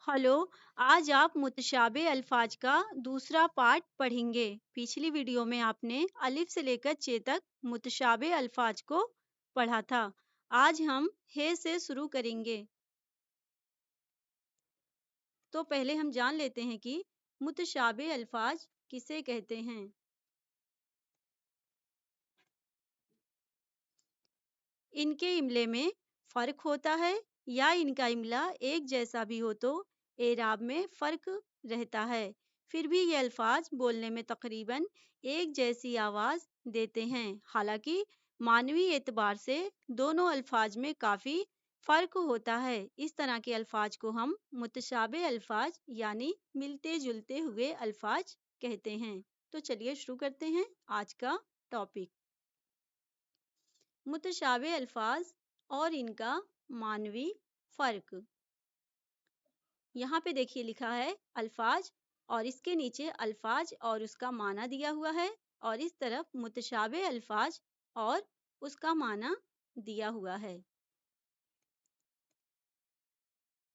Hello. आज आप मुतशाबे अल्फाज का दूसरा पार्ट पढ़ेंगे। पिछली वीडियो में आपने अलिफ से लेकर चे तक मुतशाबे अल्फाज को पढ़ा था। आज हम हे से शुरू करेंगे। तो पहले हम जान लेते हैं कि मुतशाबे अल्फाज किसे कहते हैं। इनके इमले में फर्क होता है या इनका इमला एक जैसा भी हो तो एराब में फर्क रहता है। फिर भी ये अल्फाज बोलने में तकरीबन एक जैसी आवाज देते हैं। हालांकि मानवी एतबार से दोनों अल्फाज में काफी फर्क होता है। इस तरह के अल्फाज को हम मुतशाबे अल्फाज यानी मिलते जुलते हुए अल्फाज कहते हैं। तो चलिए शुरू करते हैं आज का टॉपिक। मुतशाबे अल्फाज और इनका मानवी फर्क। यहाँ पे देखिए लिखा है अल्फाज और इसके नीचे अल्फाज और उसका माना दिया हुआ है और इस तरफ मुतशाबे अल्फाज और उसका माना दिया हुआ है।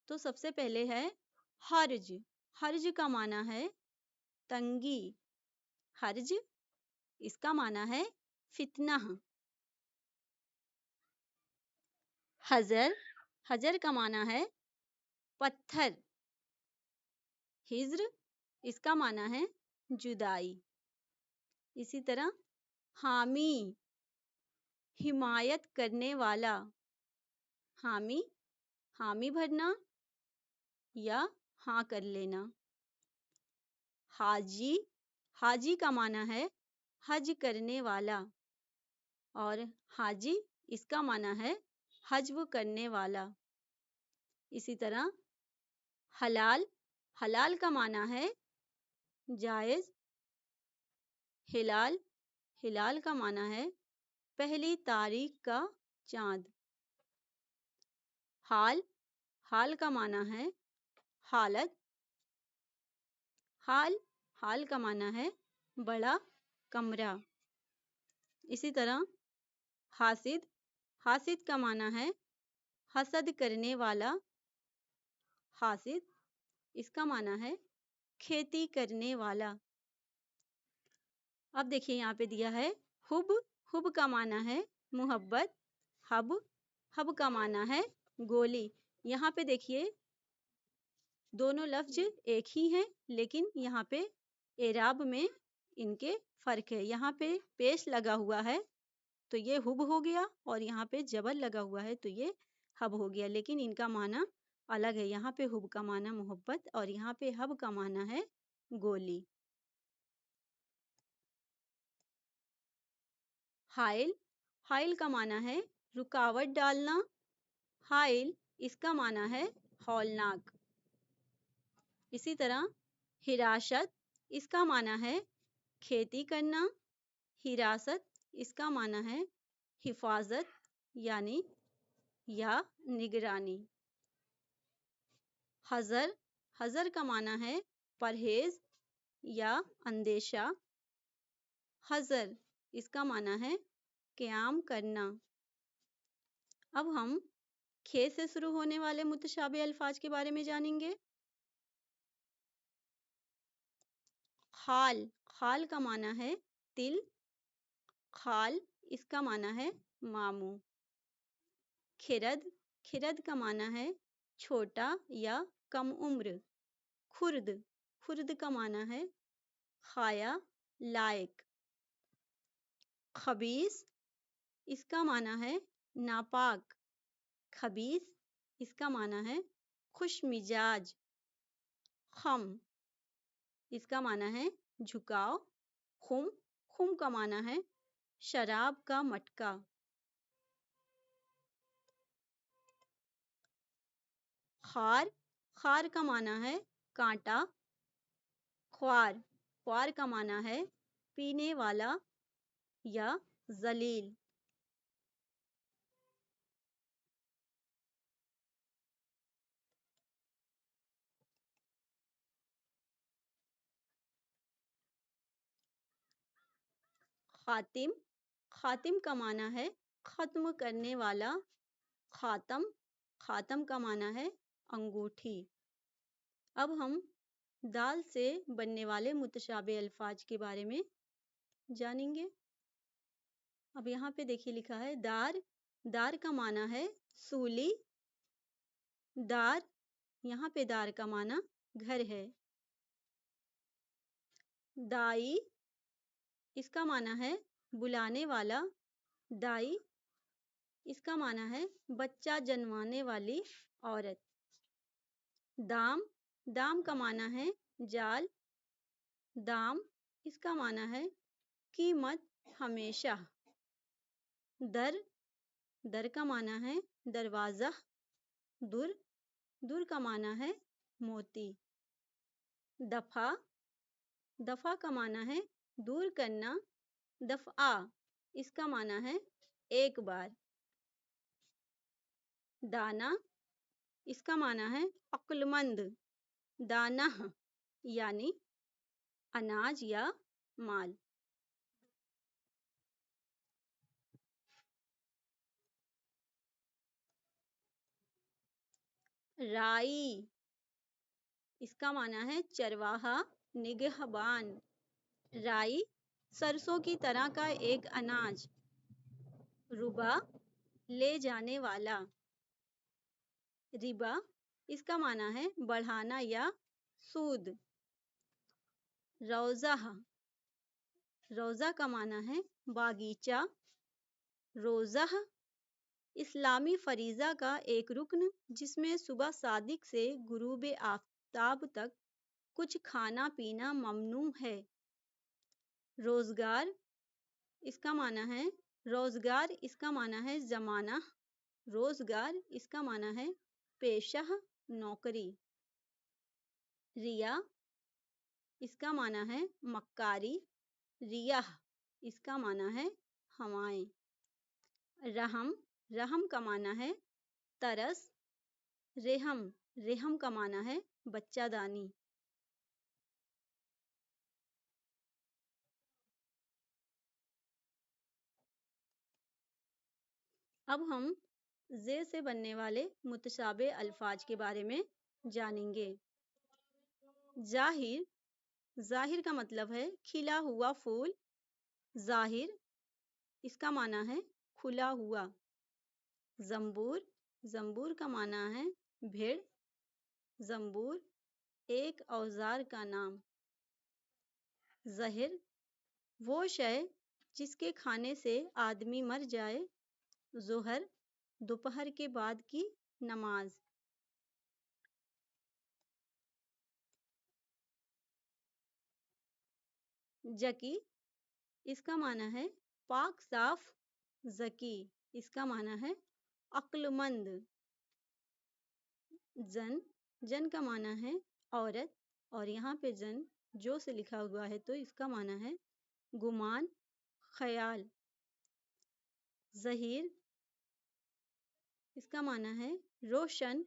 तो सबसे पहले है हर्ज। हर्ज का माना है तंगी। हर्ज इसका माना है फितना। हजर, हजर का माना है पत्थर। हिज्र इसका माना है जुदाई। इसी तरह हामी, हिमायत करने वाला। हामी, हामी भरना या हाँ कर लेना। हाजी, हाजी का माना है हज करने वाला और हाजी इसका माना है हज्व करने वाला। इसी तरह हलाल, हलाल का माना है जायज। हिलाल, हिलाल का माना है पहली तारीख का चांद। हाल, हाल का माना है हालत। हाल, हाल का माना है बड़ा कमरा। इसी तरह हासिद, हासिद का माना है हसद करने वाला। हासिद इसका माना है खेती करने वाला। अब देखिए यहाँ पे दिया है हुब, हुब का माना है मोहब्बत। हब, हब का माना है गोली। यहाँ पे देखिए दोनों लफ्ज एक ही हैं लेकिन यहाँ पे एराब में इनके फर्क है। यहाँ पे पेश लगा हुआ है तो ये हुब हो गया और यहाँ पे जबर लगा हुआ है तो ये हब हो गया, लेकिन इनका माना अलग है। यहाँ पे हुब का माना मोहब्बत और यहाँ पे हब का माना है गोली। हाइल, हाइल का माना है रुकावट डालना। हाइल इसका माना है हौलनाक। इसी तरह हिरासत, इसका माना है खेती करना। हिरासत इसका माना है हिफाजत यानी या निगरानी। हजर, हजर का माना है परहेज या अंदेशा। हजर इसका माना है क़याम करना। अब हम खे से शुरू होने वाले मुतशाबे अल्फाज के बारे में जानेंगे। खाल, खाल का माना है तिल। खाल इसका माना है मामू। खिरद, खिरद का माना है छोटा या कम उम्र। खुर्द, खुर्द का माना है खाया लायक। खबीस इसका माना है नापाक। खबीस इसका माना है खुश मिजाज। खम इसका माना है झुकाव। खुम, खुम का माना है शराब का मटका। खार, खार का माना है कांटा। ख्वार, ख्वार का माना है पीने वाला या जलील। खातिम, खातिम का माना है खत्म करने वाला। खातम, खातम का माना है अंगूठी। اب ہم دال سے بننے والے متشابہ الفاظ کے بارے میں جانیں گے۔ اب یہاں پہ دیکھیے لکھا ہے دار۔ دار کا معنی ہے سولی۔ دار، یہاں پہ دار کا معنی گھر ہے۔ دائی، اس کا معنی ہے بلانے والا۔ دائی، اس کا معنی ہے بچہ جنمانے والی عورت۔ دام، دام کا معنی ہے جال۔ دام، اس کا معنی ہے قیمت، ہمیشہ۔ در، در کا معنی ہے دروازہ۔ در، در کا معنی ہے موتی۔ دفعہ، دفعہ کا معنی ہے دور کرنا۔ دفعہ، اس کا معنی ہے ایک بار۔ دانہ، اس کا معنی ہے عقل مند۔ دانہ یعنی اناج یا مال۔ رائی، اس کا معنی ہے چرواہا، نگہبان۔ رائی سرسوں کی طرح کا ایک اناج۔ ربا، لے جانے والا۔ ربا، اس کا معنی ہے بڑھانا یا سود۔ روضہ، روضہ کا معنی ہے باغیچہ۔ روضہ اسلامی فریضہ کا ایک رکن جس میں صبح صادق سے غروب آفتاب تک کچھ کھانا پینا ممنوع ہے۔ روزگار، اس کا معنی ہے روزگار، اس کا معنی ہے زمانہ۔ روزگار، اس کا معنی ہے پیشہ، نوکری۔ ریا، اس کا معنی ہے مکاری۔ ریاح، اس کا معنی ہے ہوائیں۔ رحم، رحم کا معنی ہے ترس۔ رحم، رحم کا معنی ہے بچہ دانی۔ اب ہم ز سے بننے والے متشابہ الفاظ کے بارے میں جانیں گے۔ ظاہر، ظاہر کا مطلب ہے کھلا ہوا پھول۔ ظاہر، اس کا معنی ہے کھلا ہوا۔ زنبور، زنبور کا معنی ہے بھیڑ۔ زنبور ایک اوزار کا نام۔ زہر، وہ شے جس کے کھانے سے آدمی مر جائے۔ ظہر، دوپہر کے بعد کی نماز۔ ذکی، اس کا معنی ہے پاک صاف۔ ذکی، اس کا معنی ہے عقل مند۔ زن، جن کا معنی ہے عورت، اور یہاں پہ زن جو سے لکھا ہوا ہے تو اس کا معنی ہے گمان، خیال۔ ظہیر، اس کا معنی ہے روشن۔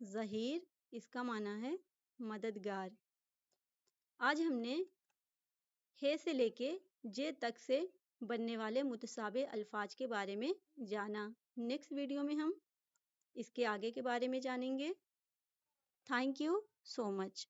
ظہیر، اس کا معنی ہے مددگار۔ آج ہم نے ہے سے لے کے جے تک سے بننے والے متشابہ الفاظ کے بارے میں جانا۔ نیکسٹ ویڈیو میں ہم اس کے آگے کے بارے میں جانیں گے۔ Thank you so much.